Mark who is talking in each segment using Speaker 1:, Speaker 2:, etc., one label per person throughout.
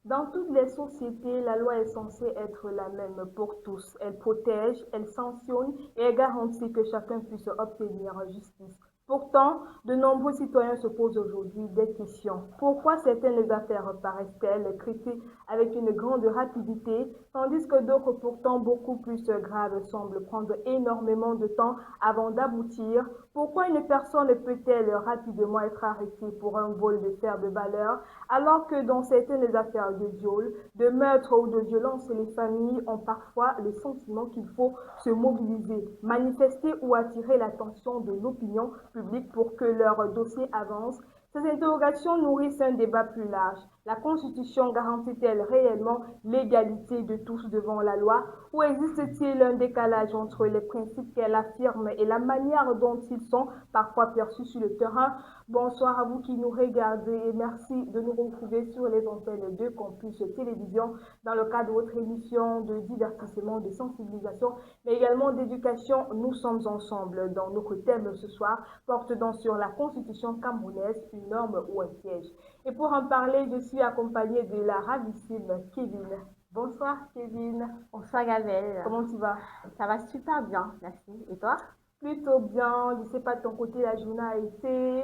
Speaker 1: Dans toutes les sociétés, la loi est censée être la même pour tous. Elle protège, elle sanctionne et elle garantit que chacun puisse obtenir justice. Pourtant, de nombreux citoyens se posent aujourd'hui des questions. Pourquoi certaines affaires paraissent-elles traitées avec une grande rapidité, tandis que d'autres, pourtant beaucoup plus graves, semblent prendre énormément de temps avant d'aboutir? Pourquoi une personne peut-elle rapidement être arrêtée pour un vol de fer de valeur, alors que dans certaines affaires de viol, de meurtre ou de violence, les familles ont parfois le sentiment qu'il faut se mobiliser, manifester ou attirer l'attention de l'opinion publique pour que leur dossier avance? Ces interrogations nourrissent un débat plus large. La Constitution garantit-elle réellement l'égalité de tous devant la loi, ou existe-t-il un décalage entre les principes qu'elle affirme et la manière dont ils sont parfois perçus sur le terrain? Bonsoir à vous qui nous regardez et merci de nous retrouver sur les antennes de Campus Télévision dans le cadre de votre émission de divertissement, de sensibilisation, mais également d'éducation. Nous sommes ensemble dans notre thème ce soir, porte donc sur la Constitution camerounaise, une norme ou un piège. Et pour en parler, je suis accompagnée de la ravissime Kevin. Bonsoir Kevin.
Speaker 2: Bonsoir Gabelle.
Speaker 1: Comment tu vas?
Speaker 2: Ça va super bien, merci. Et toi?
Speaker 1: Plutôt bien. Je ne sais pas de ton côté, la journée a été.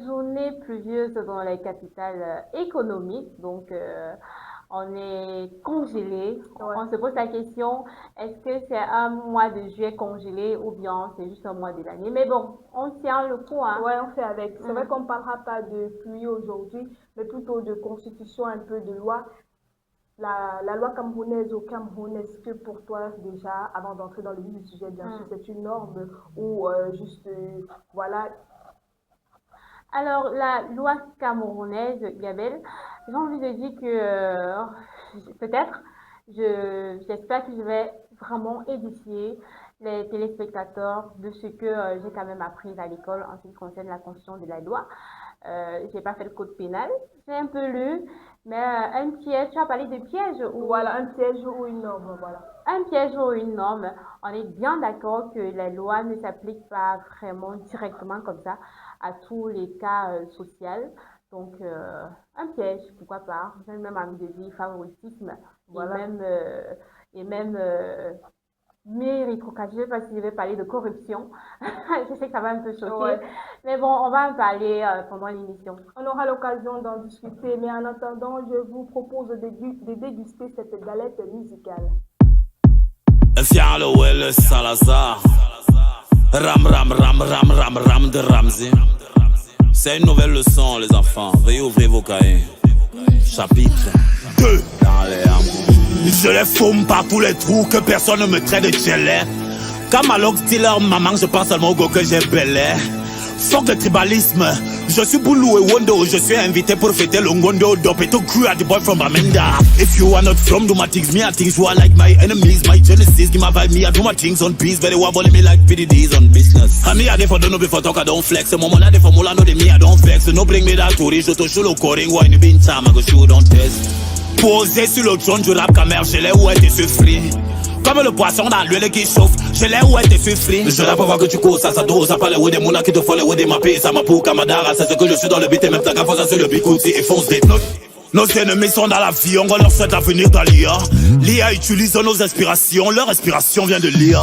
Speaker 2: Journée pluvieuse dans les capitales économiques, donc on est congelé.
Speaker 1: Ouais.
Speaker 2: On se pose la question, est-ce que c'est un mois de juillet congelé ou bien c'est juste un mois de l'année? Mais bon, on tient le coup, hein.
Speaker 1: Ouais, on fait avec. C'est vrai qu'on ne parlera pas de pluie aujourd'hui, mais plutôt de constitution, un peu de loi. La loi camerounaise au Cameroun, est-ce que pour toi, déjà, avant d'entrer dans le vif du sujet, bien sûr, c'est une norme ou juste, voilà.
Speaker 2: Alors, la loi camerounaise, Gabelle, j'ai envie de dire que peut-être, j'espère que je vais vraiment édifier les téléspectateurs de ce que j'ai quand même appris à l'école en ce qui concerne la construction de la loi. J'ai pas fait le code pénal, j'ai un peu lu, mais un piège, tu as parlé de piège ou
Speaker 1: Voilà, un piège ou une norme, voilà.
Speaker 2: un piège ou une norme, on est bien d'accord que la loi ne s'applique pas vraiment directement comme ça à tous les cas sociaux. Donc, un piège, pourquoi pas. J'ai même envie de dire favoritisme
Speaker 1: Voilà.
Speaker 2: et même méritocratie. Je ne sais pas si je vais parler de corruption. Je sais que ça va un peu choquer.
Speaker 1: Ouais.
Speaker 2: Mais bon, on va en parler pendant l'émission.
Speaker 1: On aura l'occasion d'en discuter, mais en attendant, je vous propose de déguster cette galette musicale.
Speaker 3: Fialo el Salazar. Ram ram ram ram ram ram de Ramsey. C'est une nouvelle leçon les enfants. Veuillez ouvrir vos cahiers. Chapitre 2 dans les hameaux. Je les fume par tous les trous, que personne ne me traite de tchelé. Quand Malok dit leur maman, je pense seulement au go que j'ai belé. Fuck le tribalisme. Je suis Boulou et Wondo. Je suis invité pour fêter le Ngondo. Dope et to crew at the boy from Bamenda. If you are not from, do my things. Me, I things who are like my enemies. My genesis, give my vibe. Me, I do my things on peace. Very well, me like PDDs on business. I me, I dey for don't know before talk, I don't flex. The moment I dey for Mola, know the me, I don't vex. So no bring me that to reach. Je te show le coring. Why you been time, I go show, don't test. Posé sur le trône du rap camère, je l'ai où elle te suffrit. Comme le poisson dans l'huile qui chauffe, je l'ai où elle te suffrit. Je l'ai pas voir que tu cours, ça dose, ça parle où des mounas qui te font les où des mappés. Ça m'a pour Kamadara, c'est ce que je suis dans le beat et même ta gaffe, ça sur le bicouti et fonce des notes. Nos ennemis sont dans la vie, on leur souhaite l'avenir dans l'IA. L'IA utilise nos inspirations, leur inspiration vient de l'IA.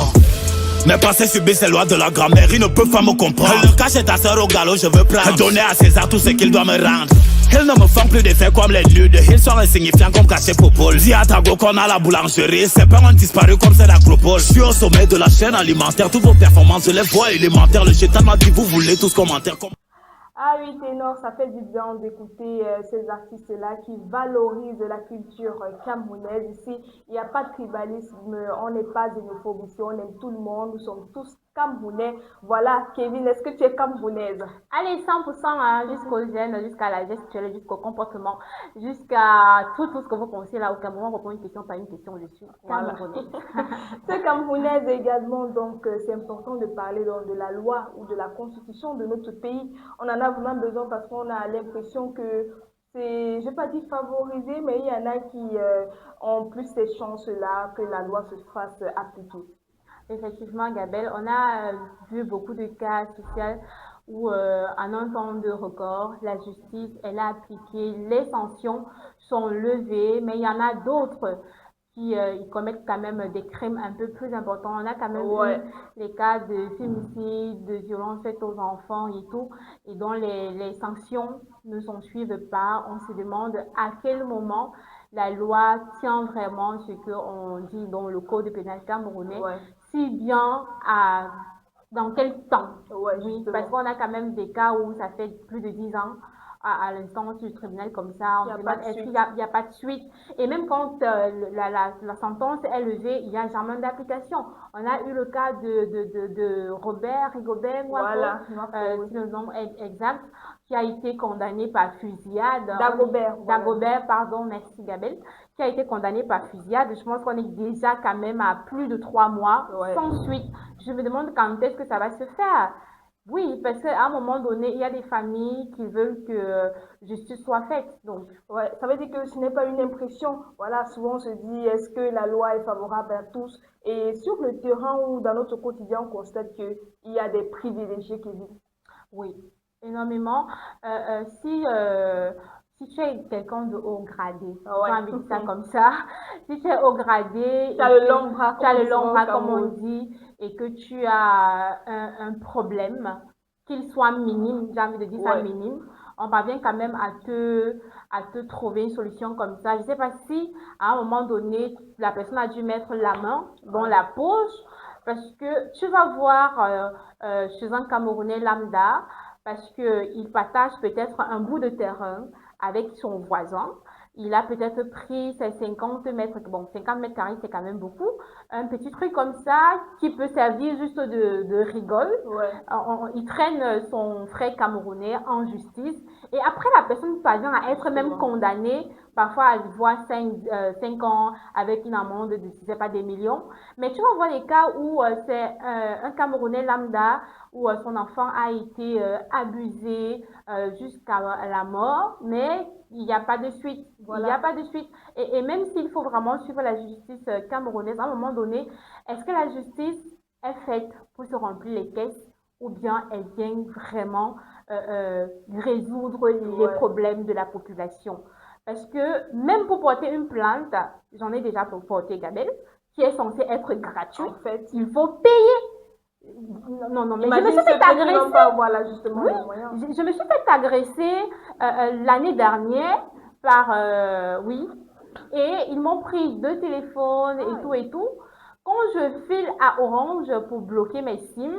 Speaker 3: Mais passer subir ces lois de la grammaire, ils ne peuvent pas me comprendre. Le cache est ta sœur au galop, je veux prendre. Donner à César tout ce qu'il doit me rendre. Ils ne me font plus d'effets comme les nudes. Ils sont insignifiants comme cachés pour Paul. Dis à Tago qu'on a la boulangerie. Ses pères ont disparu comme c'est l'acropole. Je suis au sommet de la chaîne alimentaire. Toutes vos performances, je les vois élémentaires. Le chétan m'a dit, vous voulez tous commentaires comme...
Speaker 1: Ah oui, ténor, ça fait du bien d'écouter ces artistes-là qui valorisent la culture camerounaise. Ici, il n'y a pas de tribalisme, on n'est pas xénophobe ici, on aime tout le monde, nous sommes tous camerounais. Voilà, Kevin, est-ce que tu es camerounaise?
Speaker 2: Allez, 100%, hein, jusqu'au gène, jusqu'à la gestuelle, jusqu'au comportement, jusqu'à tout ce que vous pensez là au Cameroun. On répond une question par une question, je suis camerounaise.
Speaker 1: C'est camerounaise également, donc c'est important de parler donc, de la loi ou de la constitution de notre pays. On en a vraiment besoin parce qu'on a l'impression que c'est, je ne vais pas dire favorisé, mais il y en a qui ont plus ces chances-là que la loi se fasse appliquer.
Speaker 2: Effectivement, Gabelle, on a vu beaucoup de cas sociaux où en un temps de record, la justice, elle a appliqué, les sanctions sont levées, mais il y en a d'autres qui ils commettent quand même des crimes un peu plus importants. On a quand même eu
Speaker 1: Ouais,
Speaker 2: les cas de féminicide, de violences faites aux enfants et tout, et dont les sanctions ne s'en suivent pas. On se demande à quel moment la loi tient vraiment ce qu'on dit dans le code pénal camerounais,
Speaker 1: ouais,
Speaker 2: si bien à dans quel temps?
Speaker 1: ouais,
Speaker 2: Oui, parce
Speaker 1: justement.
Speaker 2: qu'on a quand même des cas où ça fait plus de 10 ans à l'instance du tribunal comme ça.
Speaker 1: Il n'y
Speaker 2: On
Speaker 1: a
Speaker 2: se
Speaker 1: pas
Speaker 2: demande
Speaker 1: de
Speaker 2: est-ce qu'il
Speaker 1: suite.
Speaker 2: y a pas de suite. Et même quand la sentence est levée, il n'y a jamais d'application. On a eu le cas de Robert Rigobert Nwako,
Speaker 1: Voilà, Noir, oui.
Speaker 2: si le nom est exact, qui a été condamné par fusillade.
Speaker 1: Dagobert, voilà.
Speaker 2: Dagobert, pardon, merci Gabel, qui a été condamné par fusillade. Je pense qu'on est déjà quand même à plus de 3 mois
Speaker 1: Ouais.
Speaker 2: sans suite. Je me demande quand est-ce que ça va se faire. Oui, parce qu'à un moment donné, il y a des familles qui veulent que justice soit faite. Donc,
Speaker 1: Ouais, ça veut dire que ce n'est pas une impression. Voilà, souvent on se dit, est-ce que la loi est favorable à tous? Et sur le terrain ou dans notre quotidien, on constate qu'il y a des privilégiés qui vivent.
Speaker 2: oui, énormément. Si tu es quelqu'un de haut gradé,
Speaker 1: Ah
Speaker 2: j'ai
Speaker 1: ouais.
Speaker 2: envie de dire ça comme ça, si tu es haut gradé
Speaker 1: Tu
Speaker 2: et
Speaker 1: as le
Speaker 2: que
Speaker 1: long bras,
Speaker 2: tu
Speaker 1: comme
Speaker 2: as
Speaker 1: on
Speaker 2: le
Speaker 1: dit
Speaker 2: long
Speaker 1: souvent au
Speaker 2: bras, comme on
Speaker 1: Cameroun.
Speaker 2: dit, et que tu as un problème, qu'il soit minime, j'ai envie de dire ça
Speaker 1: Ouais,
Speaker 2: minime, on parvient quand même à te trouver une solution comme ça. Je ne sais pas si à un moment donné, la personne a dû mettre la main dans
Speaker 1: ouais,
Speaker 2: la poche, parce que tu vas voir chez un Camerounais lambda, parce qu'il partage peut-être un bout de terrain avec son voisin. Il a peut-être pris ses 50 mètres, bon, 50 mètres carrés, c'est quand même beaucoup. Un petit truc comme ça qui peut servir juste de rigole.
Speaker 1: ouais.
Speaker 2: Il traîne son frère camerounais en justice et après la personne parvient à être même
Speaker 1: Justement.
Speaker 2: condamnée. Parfois, elle voit 5 ans avec une amende de, je sais pas, des millions. Mais tu vas voir les cas où c'est un Camerounais lambda, où son enfant a été abusé jusqu'à la mort, mais il n'y a pas de suite. Il n'y a
Speaker 1: Voilà.
Speaker 2: pas de suite. Et même s'il faut vraiment suivre la justice camerounaise, à un moment donné, est-ce que la justice est faite pour se remplir les caisses ou bien elle vient vraiment résoudre les
Speaker 1: Ouais.
Speaker 2: problèmes de la population? Parce que même pour porter une plainte, j'en ai déjà porté Gabel, qui est censée être gratuite,
Speaker 1: En fait,
Speaker 2: il faut payer. Non, non, mais je me
Speaker 1: imagine
Speaker 2: suis fait
Speaker 1: ceux qui n'ont
Speaker 2: agresser.
Speaker 1: pas, voilà, justement,
Speaker 2: Oui,
Speaker 1: les moyens.
Speaker 2: je me suis fait agresser l'année dernière par, oui, et ils m'ont pris 2 téléphones et tout
Speaker 1: Aïe.
Speaker 2: et tout. Quand je file à Orange pour bloquer mes SIM,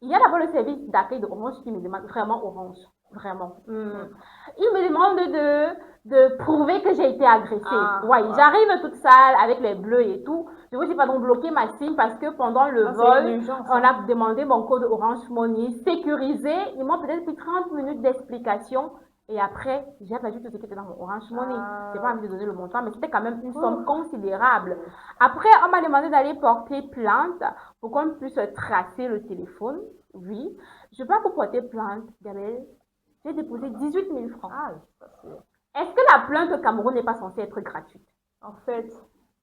Speaker 2: il y a d'abord le service d'accueil de Orange qui me demande vraiment Orange, vraiment. Il me demande de prouver que j'ai été agressée.
Speaker 1: Ah,
Speaker 2: Ouais,
Speaker 1: ouais.
Speaker 2: j'arrive toute sale avec les bleus et tout. Je vous dis pardon, bloquer ma SIM parce que pendant le
Speaker 1: Ça, c'est une
Speaker 2: vol,
Speaker 1: urgence,
Speaker 2: on
Speaker 1: hein.
Speaker 2: a demandé mon code Orange Money sécurisé. Ils m'ont peut-être pris 30 minutes d'explication. Et après, j'ai perdu tout ce qui était dans mon Orange Money. J'ai pas
Speaker 1: Ah,
Speaker 2: envie de donner le montant, mais c'était quand même une somme
Speaker 1: ouf.
Speaker 2: considérable. Après, on m'a demandé d'aller porter plainte pour qu'on puisse tracer le téléphone. Oui. Je vais pas vous porter plainte, Gabriel. J'ai déposé 18 000 francs.
Speaker 1: Aïe, ça,
Speaker 2: Est-ce que la plainte au Cameroun n'est pas censée être gratuite?
Speaker 1: en fait,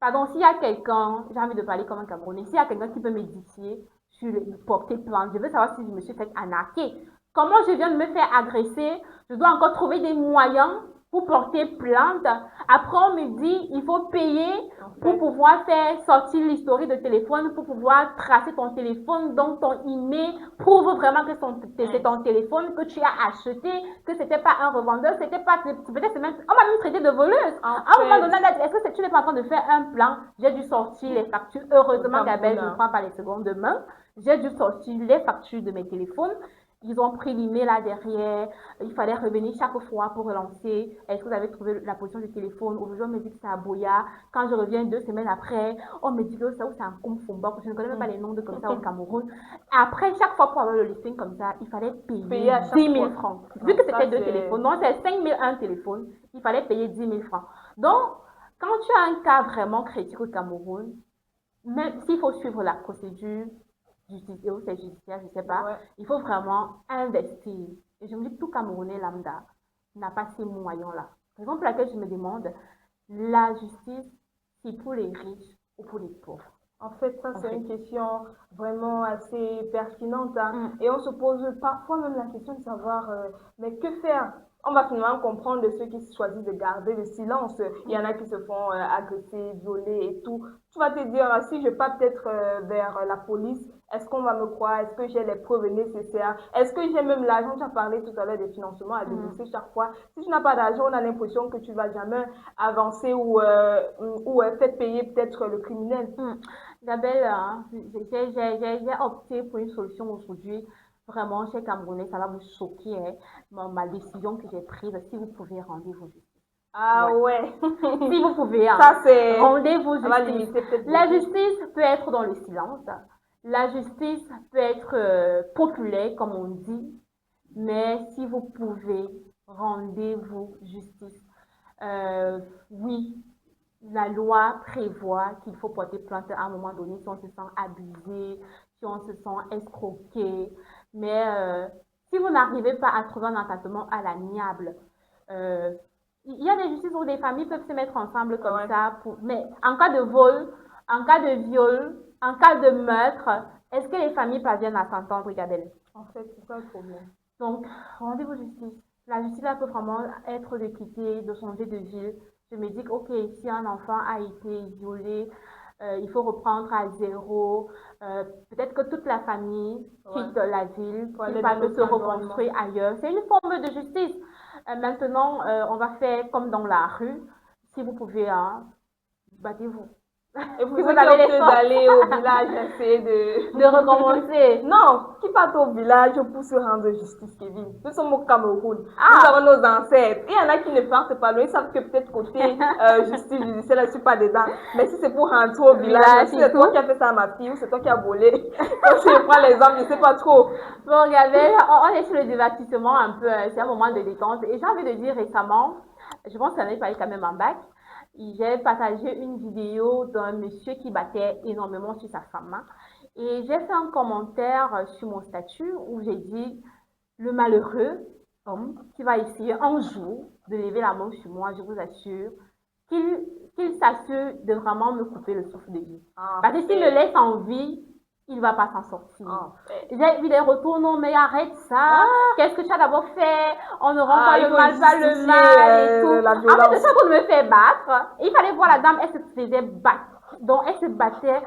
Speaker 2: Pardon, s'il y a quelqu'un, j'ai envie de parler comme un Camerounais, s'il y a quelqu'un qui peut m'édifier sur le porter plainte, je veux savoir si je me suis fait arnaquer. Comment je viens de me faire agresser, je dois encore trouver des moyens pour porter plainte. Après, on me dit, il faut payer pour pouvoir faire sortir l'historique de téléphone, pour pouvoir tracer ton téléphone, donc ton email prouve vraiment que c'est ton téléphone que tu as acheté, que c'était pas un revendeur, c'était pas, peut-être même, on m'a même traité de voleuse. À un moment donné, est-ce que tu n'es pas en train de faire un plan? J'ai dû sortir les factures. Heureusement, Gabelle, je ne prends pas les secondes de main. J'ai dû sortir les factures de mes téléphones. Ils ont pris l'email là derrière. Il fallait revenir chaque fois pour relancer. Est-ce que vous avez trouvé la position du téléphone? Aujourd'hui, on me dit que c'est à Boya. Quand je reviens 2 semaines après, on me dit que c'est un Kumfumba. Je ne connais même pas les noms de comme ça au Cameroun. Après, chaque fois pour avoir le listing comme ça, il fallait payer 10 000 francs. Vu que c'était 2 téléphones, non, c'est 5 000 un téléphone, il fallait payer 10 000 francs. Donc, quand tu as un cas vraiment critique au Cameroun, même s'il faut suivre la procédure, judiciaire ou c'est judiciaire, je ne sais pas, il faut vraiment investir. Et je me dis que tout Camerounais lambda n'a pas ces moyens-là. Raison pour laquelle je me demande, la justice, c'est pour les riches ou pour les pauvres?
Speaker 1: En fait, ça,
Speaker 2: en
Speaker 1: c'est
Speaker 2: fait.
Speaker 1: une question vraiment assez pertinente, hein.
Speaker 2: Mm,
Speaker 1: Et on se pose parfois même la question de savoir, mais que faire? On va finalement comprendre de ceux qui choisissent de garder le silence. Il y en
Speaker 2: mm,
Speaker 1: a qui se font agresser, violer et tout. Tu vas te dire, ah, si je pars peut-être vers la police, est-ce qu'on va me croire? Est-ce que j'ai les preuves nécessaires? Est-ce que j'ai même l'argent? Tu as parlé tout à l'heure des financements à
Speaker 2: mm,
Speaker 1: débourser chaque fois. Si tu n'as pas d'argent, on a l'impression que tu vas jamais avancer ou faire payer peut-être le criminel.
Speaker 2: mm. Isabelle, hein, j'ai opté pour une solution aujourd'hui. Vraiment, chez Camerounais, ça va vous choquer, hein, ma décision que j'ai prise. Si vous pouvez, rendez-vous justice.
Speaker 1: Ah
Speaker 2: Ouais.
Speaker 1: ouais,
Speaker 2: Si vous pouvez, hein,
Speaker 1: ça c'est,
Speaker 2: rendez-vous
Speaker 1: ça va
Speaker 2: justice.
Speaker 1: limiter peut-être
Speaker 2: La
Speaker 1: beaucoup.
Speaker 2: justice peut être dans le silence. La justice peut être populaire, comme on dit. Mais si vous pouvez, rendez-vous justice. Euh, oui, la loi prévoit qu'il faut porter plainte à un moment donné si on se sent abusé, si on se sent escroqué. Mais si vous n'arrivez pas à trouver un entendement à l'amiable, euh, il y a des justices où des familles peuvent se mettre ensemble
Speaker 1: Ah
Speaker 2: comme
Speaker 1: ouais,
Speaker 2: ça. Mais en cas de vol, en cas de viol, en cas de meurtre, est-ce que les familles parviennent à s'entendre, Isabelle?
Speaker 1: en fait, c'est ça le problème.
Speaker 2: Donc, rendez-vous justice. La justice, là, peut vraiment être de quitter, de changer de ville. Je me dis que, ok, si un enfant a été violé, il faut reprendre à zéro. Peut-être que toute la famille
Speaker 1: Ouais,
Speaker 2: quitte la ville,
Speaker 1: pour
Speaker 2: qu'il
Speaker 1: aller dans
Speaker 2: parte se
Speaker 1: notre environnement.
Speaker 2: reconstruire ailleurs. C'est une forme de justice. Maintenant, on va faire comme dans la rue. Si vous pouvez, hein, battez-vous.
Speaker 1: Et pour
Speaker 2: Si vous
Speaker 1: ceux qui
Speaker 2: avez les
Speaker 1: optent
Speaker 2: forces
Speaker 1: d'aller au village, essayer
Speaker 2: de recommencer.
Speaker 1: Non, qui partent au village pour se rendre justice, Kevin. Nous sommes au Cameroun. Nous
Speaker 2: Ah!
Speaker 1: avons nos ancêtres. Il y en a qui ne partent pas loin. Ils savent que peut-être côté justice judiciaire, je ne suis pas dedans. Mais si c'est pour rentrer au village,
Speaker 2: Village
Speaker 1: si
Speaker 2: et
Speaker 1: c'est toi
Speaker 2: tout.
Speaker 1: qui as fait ça à ma fille ou c'est toi qui as volé, donc je prends l'exemple, je ne sais pas trop.
Speaker 2: Bon, regardez, on est sur le divertissement un peu, c'est un moment de détente. Et j'ai envie de dire récemment, je pense que ça n'est pas quand même en bac, j'ai partagé une vidéo d'un monsieur qui battait énormément sur sa femme, hein. Et j'ai fait un commentaire sur mon statut où j'ai dit, le malheureux homme qui va essayer un jour de lever la main sur moi, je vous assure, qu'il qu'il s'assure de vraiment me couper le souffle de vie.
Speaker 1: En
Speaker 2: Parce que s'il me
Speaker 1: fait,
Speaker 2: laisse en vie, il ne va pas s'en sortir.
Speaker 1: en fait.
Speaker 2: J'ai vu des retours, non mais arrête ça,
Speaker 1: Ah,
Speaker 2: qu'est-ce que tu as d'abord fait, on ne rend pas
Speaker 1: il
Speaker 2: le
Speaker 1: faut
Speaker 2: mal par le
Speaker 1: justifier
Speaker 2: mal et tout.
Speaker 1: la
Speaker 2: En fait, de
Speaker 1: violence.
Speaker 2: ça qu'on me fait battre, il fallait voir la dame, elle se faisait battre. Donc elle se battait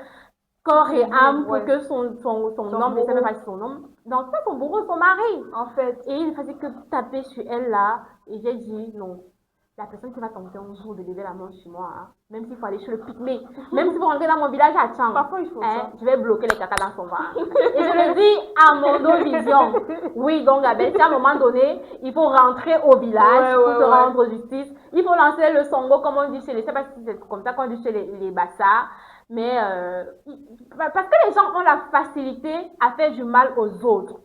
Speaker 2: corps et âme pour
Speaker 1: Ouais,
Speaker 2: que son
Speaker 1: son
Speaker 2: homme, ne sais même
Speaker 1: bourreau.
Speaker 2: pas si son homme, donc ça son bourreau, son mari.
Speaker 1: En fait,
Speaker 2: Et il ne faisait que taper sur elle là. Et j'ai dit non. La personne qui va tenter un jour de lever la main sur moi, hein, même s'il faut aller chez le pygmée, même si vous rentrez dans mon village à Tchang,
Speaker 1: parfois il faut
Speaker 2: hein,
Speaker 1: ça.
Speaker 2: je vais bloquer les caca dans son ventre. Et je le dis à mon vision. Oui, donc Abel, si à un moment donné, il faut rentrer au village pour se rendre justice. Il faut lancer le songo, comme on dit chez les... Je sais pas si c'est comme ça qu'on dit chez les Bassas. Mais parce que les gens ont la facilité à faire du mal aux autres.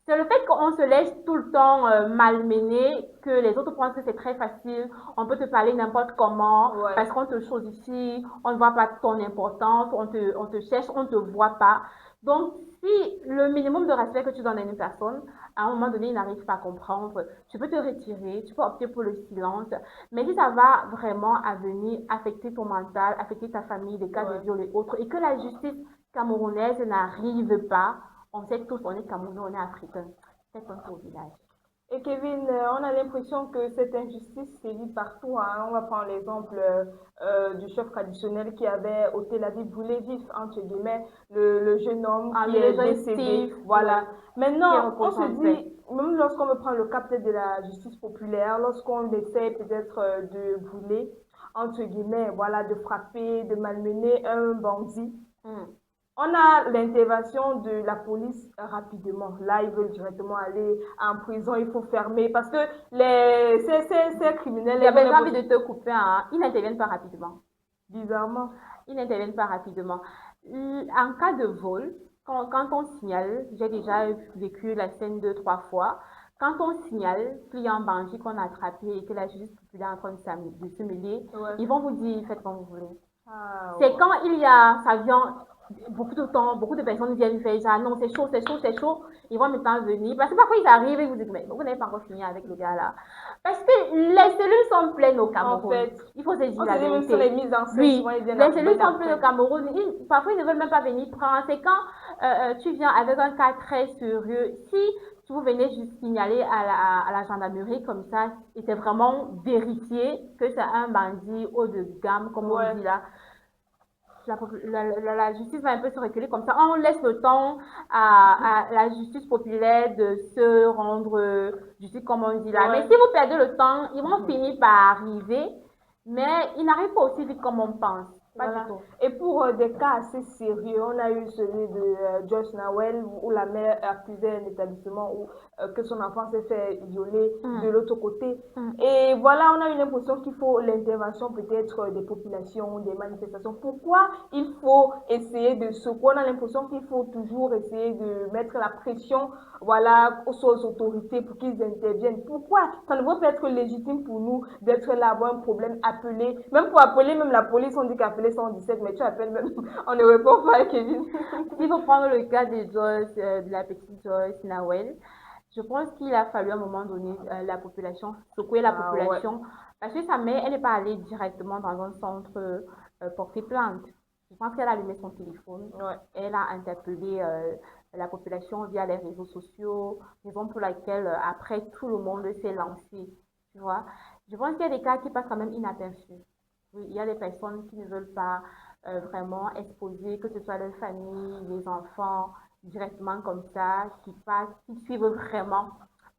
Speaker 2: C'est le fait qu'on se laisse tout le temps malmener, que les autres pensent que c'est très facile, on peut te parler n'importe comment,
Speaker 1: Ouais.
Speaker 2: parce qu'on te choisit, on ne voit pas ton importance, on te cherche, on ne te voit pas. Donc, si le minimum de respect que tu donnes à une personne, à un moment donné, il n'arrive pas à comprendre, tu peux te retirer, tu peux opter pour le silence, mais si ça va vraiment à venir affecter ton mental, affecter ta famille, des cas de
Speaker 1: Ouais.
Speaker 2: viol et autres, et que la justice camerounaise n'arrive pas, on sait tous, on est Camerounais, on est Africain. C'est un peu au village.
Speaker 1: Et Kevin, on a l'impression que cette injustice sévit partout, hein. On va prendre l'exemple du chef traditionnel qui avait ôté la vie, brûlé vif, entre guillemets, le jeune homme
Speaker 2: Ah,
Speaker 1: qui
Speaker 2: le
Speaker 1: est
Speaker 2: jeune
Speaker 1: décédé.
Speaker 2: Steve,
Speaker 1: Voilà.
Speaker 2: ouais, qui
Speaker 1: Maintenant, on
Speaker 2: repose
Speaker 1: se
Speaker 2: en paix.
Speaker 1: dit, même lorsqu'on me prend le cas peut-être de la justice populaire, lorsqu'on essaie peut-être de brûler, entre guillemets, voilà, de frapper, de malmener un bandit,
Speaker 2: Hmm.
Speaker 1: on a l'intervention de la police rapidement. Là, ils veulent directement aller en prison, il faut fermer parce que ces criminels,
Speaker 2: Il y
Speaker 1: ils ont
Speaker 2: avait envie
Speaker 1: l'impression-
Speaker 2: de te couper, hein. Ils n'interviennent pas rapidement.
Speaker 1: bizarrement.
Speaker 2: Ils n'interviennent pas rapidement. En cas de vol, quand on signale, j'ai déjà vécu la scène deux, trois fois, quand on signale qu'il y a un bandit qu'on a attrapé et que la justice populaire est en train de se mêler,
Speaker 1: Ouais.
Speaker 2: ils vont vous dire, faites comme vous voulez.
Speaker 1: Ah,
Speaker 2: C'est
Speaker 1: ouais.
Speaker 2: quand il y a, ça vient beaucoup de temps, beaucoup de personnes viennent faire ça. Non, c'est chaud, c'est chaud, c'est chaud. Ils vont maintenant venir. Parce que parfois, ils arrivent et vous disent, mais vous n'avez pas encore fini avec le gars là. Parce que les cellules sont pleines au
Speaker 1: En
Speaker 2: Cameroun.
Speaker 1: fait,
Speaker 2: Il faut se dire
Speaker 1: on
Speaker 2: la
Speaker 1: se dit même sur les
Speaker 2: vérité.
Speaker 1: mises en scène, souvent
Speaker 2: Oui,
Speaker 1: ils viennent
Speaker 2: les cellules sont pleines
Speaker 1: après.
Speaker 2: au Cameroun. Parfois, ils ne veulent même pas venir prendre. C'est quand tu viens avec un cas très sérieux. Si vous venez juste signaler à la gendarmerie comme ça, et c'est vraiment vérifié que c'est un bandit haut de gamme, comme on
Speaker 1: Ouais.
Speaker 2: dit là, la justice va un peu se reculer comme ça. On laisse le temps à la justice populaire de se rendre justice, comme on dit là. Mais
Speaker 1: Ouais.
Speaker 2: si vous perdez le temps, ils vont finir par arriver, mais ils n'arrivent pas aussi vite comme on pense. Pas du
Speaker 1: Voilà.
Speaker 2: tout.
Speaker 1: Et pour des cas assez sérieux, on a eu celui de Joyce Nawel où la mère accusait un établissement où que son enfant s'est fait violer de l'autre côté. Et voilà, on a eu l'impression qu'il faut l'intervention peut-être des populations, des manifestations. Pourquoi il faut essayer de secouer? On a l'impression qu'il faut toujours essayer de mettre la pression, voilà, aux autorités pour qu'ils interviennent. Pourquoi? Ça ne peut pas être légitime pour nous d'être là, avoir un problème, appeler. Même pour appeler, même la police, on dit qu'appeler 117, mais tu appelles même, on ne répond pas, Kevin.
Speaker 2: S'il faut prendre le cas de Joyce, de la petite Joyce Nawel, je pense qu'il a fallu à un moment donné la population, secouer la population,
Speaker 1: Ouais.
Speaker 2: parce que sa mère, elle n'est pas allée directement dans un centre porter plainte. Je pense qu'elle a allumé son téléphone,
Speaker 1: Ouais.
Speaker 2: elle a interpellé la population via les réseaux sociaux, raison pour laquelle après tout le monde s'est lancé, tu vois. Je pense qu'il y a des cas qui passent quand même inaperçus. Oui, il y a des personnes qui ne veulent pas vraiment exposer, que ce soit leur famille, les enfants, directement comme ça, qui passent, qui suivent vraiment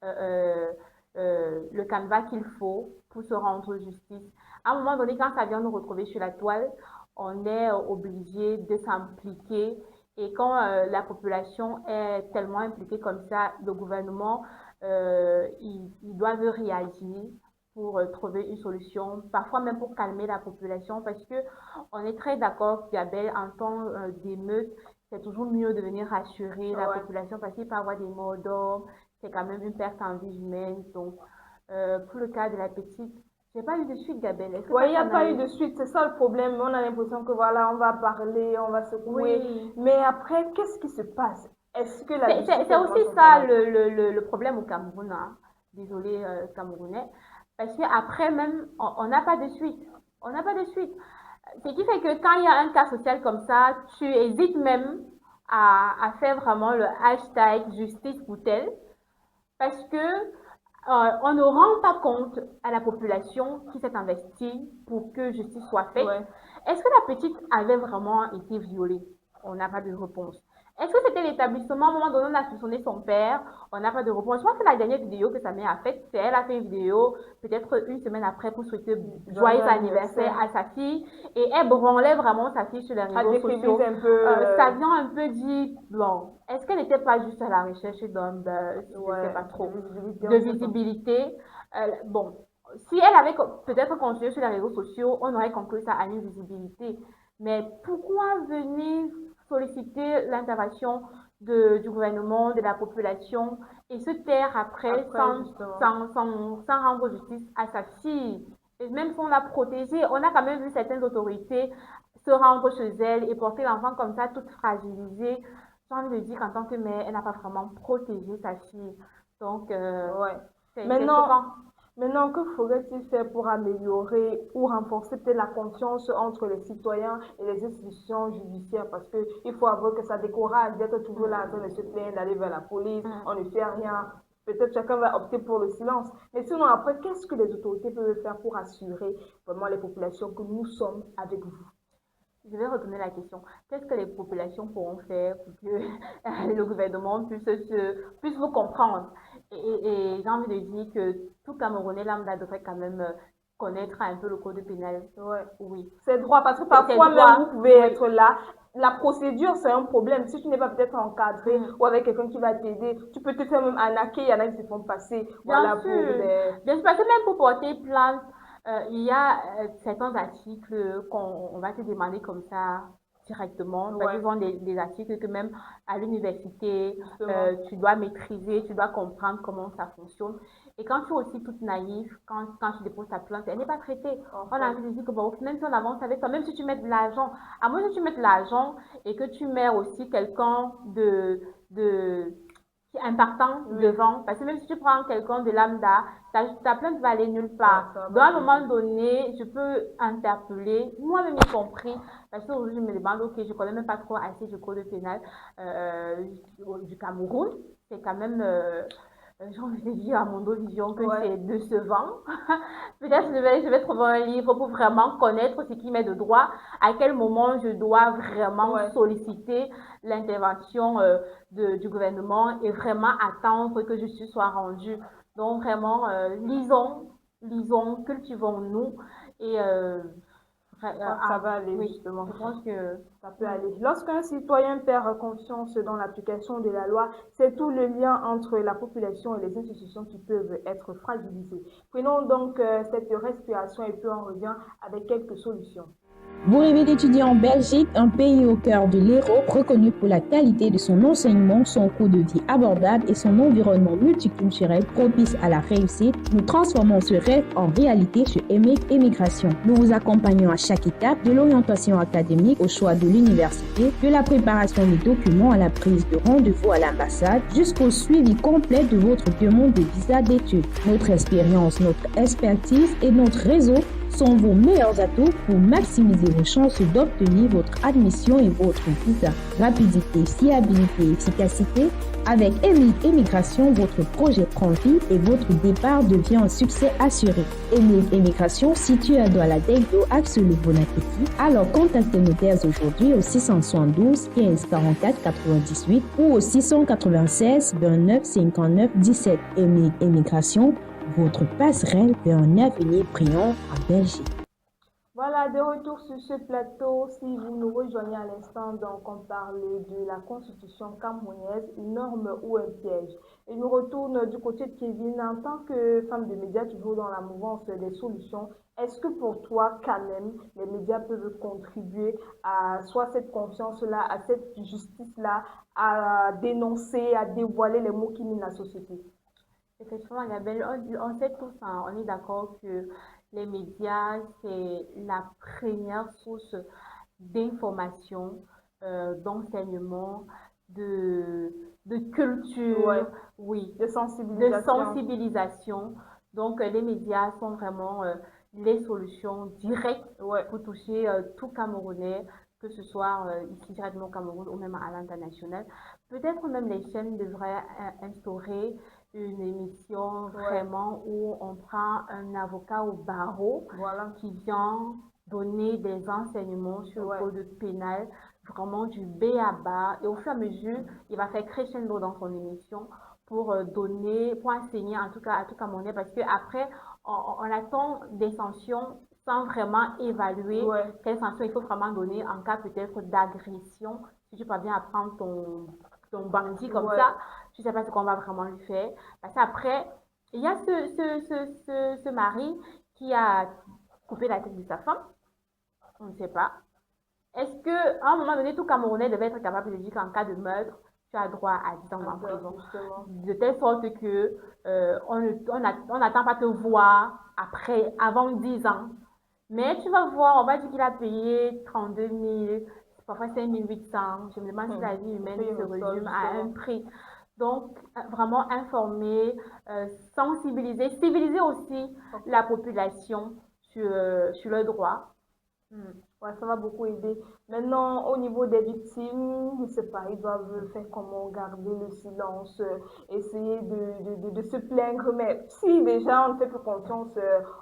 Speaker 2: euh, le canevas qu'il faut pour se rendre justice. À un moment donné, quand ça vient nous retrouver sur la toile, on est obligé de s'impliquer. Et quand la population est tellement impliquée comme ça, le gouvernement, ils doivent réagir pour trouver une solution, parfois même pour calmer la population, parce que on est très d'accord, Gabelle, en temps d'émeute, c'est toujours mieux de venir rassurer la
Speaker 1: Ouais.
Speaker 2: population parce qu'il peut y avoir des morts d'hommes, c'est quand même une perte en vie humaine. Donc, pour le cas de la petite, j'ai pas eu de suite, Gabelle. Est-ce que
Speaker 1: Ouais,
Speaker 2: toi,
Speaker 1: il n'y a
Speaker 2: t'en as
Speaker 1: pas eu
Speaker 2: eu?
Speaker 1: de suite, c'est ça le problème. On a l'impression que voilà, on va parler, on va secouer.
Speaker 2: Oui.
Speaker 1: Mais après, qu'est-ce qui se passe? Est-ce que la justice
Speaker 2: C'est
Speaker 1: fait vraiment
Speaker 2: aussi
Speaker 1: son
Speaker 2: ça
Speaker 1: travail?
Speaker 2: le problème au Cameroun, hein. Désolé, Camerounais. Parce qu'après même, on n'a pas de suite. On n'a pas de suite. Ce qui fait que quand il y a un cas social comme ça, tu hésites même à faire vraiment le hashtag justice pour tel, parce que on ne rend pas compte à la population qui s'est investie pour que justice soit faite.
Speaker 1: Ouais.
Speaker 2: Est-ce que la petite avait vraiment été violée? On n'a pas de réponse. Est-ce que c'était l'établissement? À un moment donné, on a soupçonné son père. On n'a pas de réponse. Je pense que la dernière vidéo que sa mère a faite, c'est elle a fait une vidéo peut-être une semaine après pour souhaiter joyeux anniversaire à sa fille. Et elle branlait vraiment sa fille sur les
Speaker 1: À
Speaker 2: réseaux sociaux.
Speaker 1: décrédibiliser un peu.
Speaker 2: Ça vient un peu dire, bon, est-ce qu'elle n'était pas juste à la recherche d'un buzz? Je ne sais
Speaker 1: Ouais,
Speaker 2: pas trop.
Speaker 1: visibilité,
Speaker 2: De
Speaker 1: on sait pas.
Speaker 2: visibilité. Bon, si elle avait peut-être continué sur les réseaux sociaux, on aurait conclu ça à une visibilité. Mais pourquoi venir solliciter l'intervention du gouvernement, de la population et se taire après,
Speaker 1: Justement.
Speaker 2: sans rendre justice à sa fille? Et même si on l'a protégée, on a quand même vu certaines autorités se rendre chez elle et porter l'enfant comme ça, toute fragilisée. J'ai envie de dire qu'en tant que mère, elle n'a pas vraiment protégé sa fille. Donc,
Speaker 1: Ouais.
Speaker 2: c'est
Speaker 1: Maintenant,
Speaker 2: choquant.
Speaker 1: Maintenant, que faudrait-il faire pour améliorer ou renforcer peut-être la confiance entre les citoyens et les institutions judiciaires? Parce qu'il faut avouer que ça décourage d'être toujours là en train de se plaindre, d'aller vers la police, on ne fait rien. Peut-être chacun va opter pour le silence. Mais sinon, après, qu'est-ce que les autorités peuvent faire pour assurer vraiment les populations que nous sommes avec vous?
Speaker 2: Je vais retourner la question. Qu'est-ce que les populations pourront faire pour que le gouvernement puisse vous comprendre? Et j'ai envie de dire que tout Camerounais lambda devrait quand même connaître un peu le code pénal.
Speaker 1: Ouais.
Speaker 2: Oui.
Speaker 1: C'est droit, parce que
Speaker 2: C'est
Speaker 1: parfois
Speaker 2: droit.
Speaker 1: même vous pouvez
Speaker 2: Oui.
Speaker 1: être là. La procédure, c'est un problème. Si tu n'es pas peut-être encadré ou avec quelqu'un qui va t'aider, tu peux te faire même arnaquer. Il y en a qui se font passer. Voilà,
Speaker 2: Bien
Speaker 1: pour
Speaker 2: sûr.
Speaker 1: des.
Speaker 2: Bien sûr, parce que même pour porter plainte, il y a certains articles qu'on va te demander comme ça. directement. Parce qu'ils ont des articles que même à l'université,
Speaker 1: Justement.
Speaker 2: tu dois maîtriser, tu dois comprendre comment ça fonctionne. Et quand tu es aussi toute naïve, quand tu déposes ta plainte, elle n'est pas traitée.
Speaker 1: En
Speaker 2: On a
Speaker 1: fait.
Speaker 2: envie de dire que bon, même si on avance avec toi, même si tu mets de l'argent, à moins que tu mettes de l'argent et que tu mets aussi quelqu'un de impactant
Speaker 1: Oui.
Speaker 2: devant, parce que même si tu prends quelqu'un de lambda, ta plainte va aller nulle
Speaker 1: Ouais,
Speaker 2: part.
Speaker 1: ça
Speaker 2: Donc,
Speaker 1: va
Speaker 2: à un
Speaker 1: pas
Speaker 2: moment
Speaker 1: aider.
Speaker 2: donné, je peux interpeller, moi-même y compris, parce qu'aujourd'hui, je me demande, ok, je connais même pas trop assez du code pénal du Cameroun. C'est quand même, j'ai envie de dire à mon vision que
Speaker 1: Ouais.
Speaker 2: c'est décevant. Peut-être je vais trouver un livre pour vraiment connaître ce qui m'est de droit, à quel moment je dois vraiment
Speaker 1: Ouais.
Speaker 2: solliciter l'intervention du gouvernement et vraiment attendre que justice soit rendue. Donc vraiment, lisons, cultivons-nous et
Speaker 1: Je crois que ça va aller
Speaker 2: oui,
Speaker 1: justement.
Speaker 2: je pense que
Speaker 1: Ça peut aller. Lorsqu'un citoyen perd confiance dans l'application de la loi, c'est tout le lien entre la population et les institutions qui peuvent être fragilisées. Prenons donc cette respiration et puis on revient avec quelques solutions.
Speaker 4: Vous rêvez d'étudier en Belgique, un pays au cœur de l'Europe, reconnu pour la qualité de son enseignement, son coût de vie abordable et son environnement multiculturel propice à la réussite. Nous transformons ce rêve en réalité chez EMIG Immigration. Nous vous accompagnons à chaque étape, de l'orientation académique au choix de l'université, de la préparation des documents à la prise de rendez-vous à l'ambassade, jusqu'au suivi complet de votre demande de visa d'études. Notre expérience, notre expertise et notre réseau sont vos meilleurs atouts pour maximiser vos chances d'obtenir votre admission et votre visa. Rapidité, fiabilité et efficacité. Avec EMIG Immigration, votre projet prend vie et votre départ devient un succès assuré. EMIG Immigration, situé à Douala-Degdo, axe le bon appétit. Alors contactez-nous dès aujourd'hui au 672 15 44 98 ou au 696 29 59 17. EMIG Immigration, votre passerelle vers un avenir brillant en Belgique.
Speaker 1: Voilà, de retour sur ce plateau. Si vous nous rejoignez à l'instant, donc on parlait de la constitution camerounaise, une norme ou un piège. Et nous retourne du côté de Kevin. En tant que femme de médias, toujours dans la mouvance des solutions, est-ce que pour toi, quand même, les médias peuvent contribuer à soit cette confiance-là, à cette justice-là, à dénoncer, à dévoiler les mots qui minent la société?
Speaker 2: effectivement, Gabelle, on sait tous, hein, on est d'accord que les médias, c'est la première source d'information, d'enseignement, de, de
Speaker 1: Ouais,
Speaker 2: culture, oui,
Speaker 1: de
Speaker 2: de
Speaker 1: sensibilisation.
Speaker 2: sensibilisation. Donc, les médias sont vraiment les solutions directes
Speaker 1: Ouais.
Speaker 2: pour toucher tout Camerounais, que ce soit ici directement au Cameroun ou même à l'international. Peut-être même les chaînes devraient instaurer une émission
Speaker 1: Ouais.
Speaker 2: vraiment où on prend un avocat au barreau
Speaker 1: Voilà.
Speaker 2: qui vient donner des enseignements sur le
Speaker 1: Ouais.
Speaker 2: code pénal, vraiment du B à bas. Et au fur et à mesure, il va faire crescendo dans son émission pour donner, pour enseigner en tout cas à tout Camerounais, parce qu'après, on attend des sanctions sans vraiment évaluer
Speaker 1: Ouais.
Speaker 2: quelles sanctions il faut vraiment donner en cas peut-être d'agression. Si tu parviens à prendre ton bandit comme
Speaker 1: Ouais.
Speaker 2: ça, tu sais pas ce qu'on va vraiment lui faire. Parce qu'après, il y a ce mari qui a coupé la tête de sa femme. On ne sait pas. Est-ce qu'à un moment donné, tout Camerounais devait être capable de dire qu'en cas de meurtre, tu as droit à 10 ans en prison?
Speaker 1: Justement.
Speaker 2: De telle sorte que on n'attend pas te voir avant 10 ans. Mais tu vas voir, on va dire qu'il a payé 32 000, parfois 5 800. Je me demande si la vie humaine se résume à un prix. Donc, vraiment informer, sensibiliser, civiliser aussi la population sur le droit.
Speaker 1: Ouais, ça va beaucoup aider. Maintenant, au niveau des victimes, je ne sais pas, ils doivent faire comment garder le silence, essayer de se plaindre. Mais si déjà on ne fait plus confiance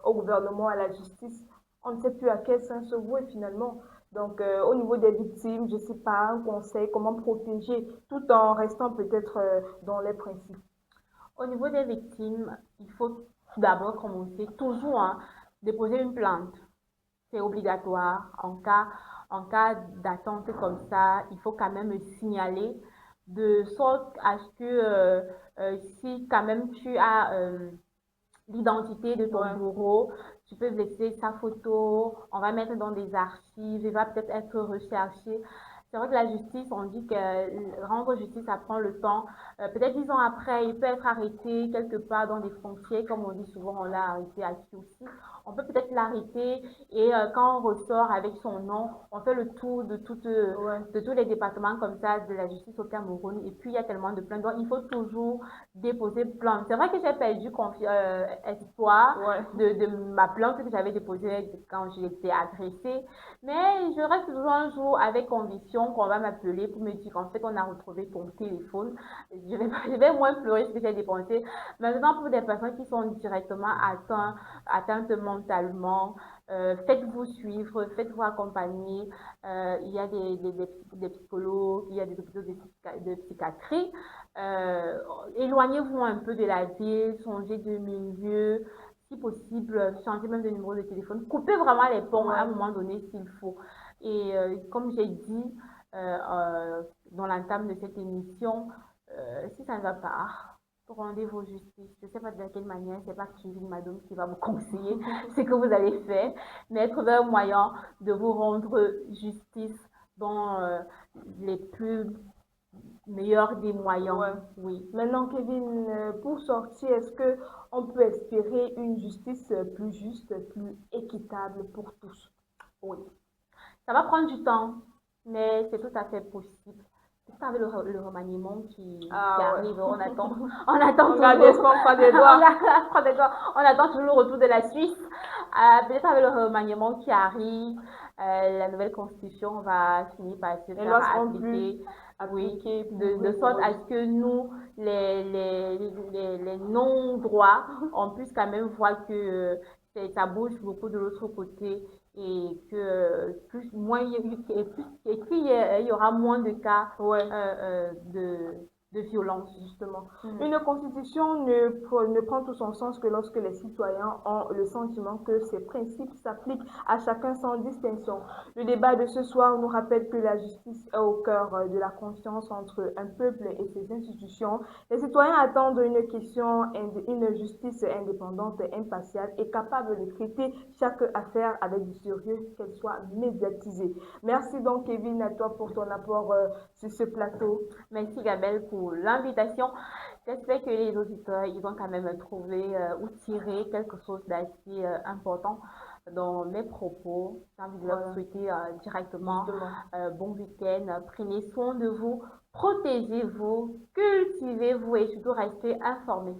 Speaker 1: au gouvernement, à la justice, on ne sait plus à quel sens se vouer finalement. Donc, au niveau des victimes, je ne sais pas, un conseil, comment protéger tout en restant peut-être dans les principes.
Speaker 2: Au niveau des victimes, il faut tout d'abord commencer toujours hein, déposer une plainte. C'est obligatoire. En cas d'attente comme ça, il faut quand même signaler de sorte à ce que si quand même tu as l'identité de ton
Speaker 1: Ouais.
Speaker 2: bourreau, tu peux laisser sa photo, on va mettre dans des archives, il va peut-être être recherché. C'est vrai que la justice, on dit que rendre justice, ça prend le temps. Peut-être 10 ans après, il peut être arrêté quelque part dans des frontières, comme on dit souvent, on l'a arrêté à Kiousi. On peut peut-être l'arrêter et quand on ressort avec son nom, on fait le tour de tous les départements comme ça de la justice au Cameroun. Et puis, il y a tellement de plaintes. Donc, il faut toujours déposer plainte. C'est vrai que j'ai perdu espoir de ma plainte que j'avais déposée quand j'ai été agressée. Mais je reste toujours un jour avec conviction qu'on va m'appeler pour me dire qu'en fait, on a retrouvé ton téléphone. Je vais moins pleurer ce que j'ai dépensé. Maintenant, pour des personnes qui sont directement atteintes mentalement, faites-vous suivre, faites-vous accompagner. Il y a des psychologues, il y a des hôpitaux de psychiatrie. Éloignez-vous un peu de la ville, changez de milieu. Si possible, changez même de numéro de téléphone. Coupez vraiment les ponts à un moment donné s'il faut. Et comme j'ai dit dans l'entame de cette émission, si ça ne va pas, rendez-vous justice. Je ne sais pas de quelle manière, c'est pas Kevin Madame qui va vous conseiller ce que vous allez faire, mais trouver un moyen de vous rendre justice dans les plus meilleurs des moyens. Oui.
Speaker 1: Maintenant, Kevin, pour sortir, est-ce que on peut espérer une justice plus juste, plus équitable pour tous?
Speaker 2: Oui. Ça va prendre du temps, mais c'est tout à fait possible. Vous savez le remaniement qui arrive, on attend toujours. On attend toujours le retour de la Suisse. Peut-être avec le remaniement qui arrive, la nouvelle constitution va finir par se faire appliquer, de sorte à ce que nous, les non-droits, on puisse quand même voir que ça bouge beaucoup de l'autre côté et que qu'il y aura moins de cas de violence, justement.
Speaker 1: Une constitution ne prend tout son sens que lorsque les citoyens ont le sentiment que ces principes s'appliquent à chacun sans distinction. Le débat de ce soir nous rappelle que la justice est au cœur de la conscience entre un peuple et ses institutions. Les citoyens attendent une justice indépendante, impartiale et capable de traiter chaque affaire avec du sérieux, qu'elle soit médiatisée. Merci donc, Kevin, à toi pour ton apport sur ce plateau.
Speaker 2: Merci, Gabelle, pour l'invitation. J'espère que les auditeurs, ils ont quand même trouvé ou tiré quelque chose d'assez important dans mes propos. J'ai envie de leur souhaiter directement bon week-end. Prenez soin de vous, protégez-vous, cultivez-vous et surtout restez informés.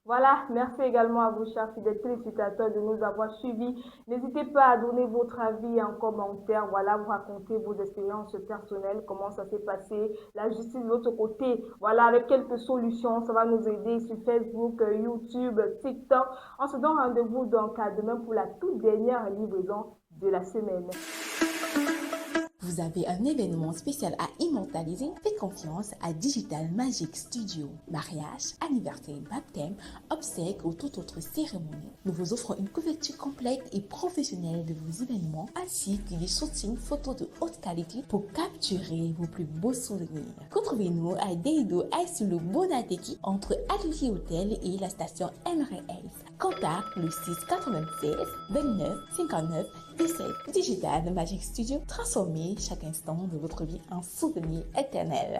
Speaker 1: Voilà, merci également à vous, chers fidèles téléspectateurs, de nous avoir suivis. N'hésitez pas à donner votre avis en commentaire. Voilà, vous racontez vos expériences personnelles, comment ça s'est passé, la justice de l'autre côté. Voilà, avec quelques solutions, ça va nous aider sur Facebook, YouTube, TikTok. On se donne rendez-vous donc à demain pour la toute dernière livraison de la semaine.
Speaker 5: Vous avez un événement spécial à immortaliser? Faites confiance à Digital Magic Studio. Mariage, anniversaire, baptême, obsèques ou toute autre cérémonie. Nous vous offrons une couverture complète et professionnelle de vos événements ainsi que des shootings photos de haute qualité pour capturer vos plus beaux souvenirs. Retrouvez-nous à Deido sur le Bonateki entre Atelier Hôtel et la station MRS. Contact le 696 29 59 17. Digital Magic Studio, transformez chaque instant de votre vie en souvenir éternel.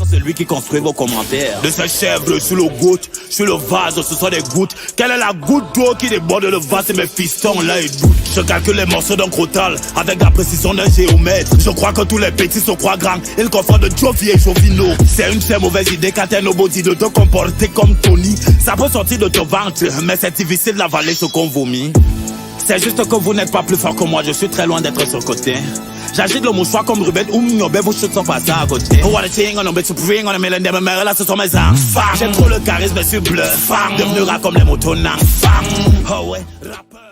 Speaker 3: C'est lui qui construit vos commentaires. De ces chèvres, je suis le goutte, je suis le vase, ce sont des gouttes. Quelle est la goutte d'eau qui déborde le vase et mes fistons là et doutent. Je calcule les morceaux d'un crotal avec la précision d'un géomètre. Je crois que tous les petits se croient grands. Ils confondent Jovi et Jovino. C'est une très mauvaise idée quand t'es nobody de te comporter comme Tony. Ça peut sortir de ton ventre, mais c'est difficile d'avaler ce qu'on vomit. C'est juste que vous n'êtes pas plus fort que moi, je suis très loin d'être sur le côté. J'agite le mouchoir comme Ruben ou Mignobe, vos chutes sont passées à côté. What a thing, on a bit supreme, on a mêlé des mères, là ce sont mes enfants. J'aime trop le charisme, je suis bleu. Devenu rap comme les motos, oh ouais, rappeur.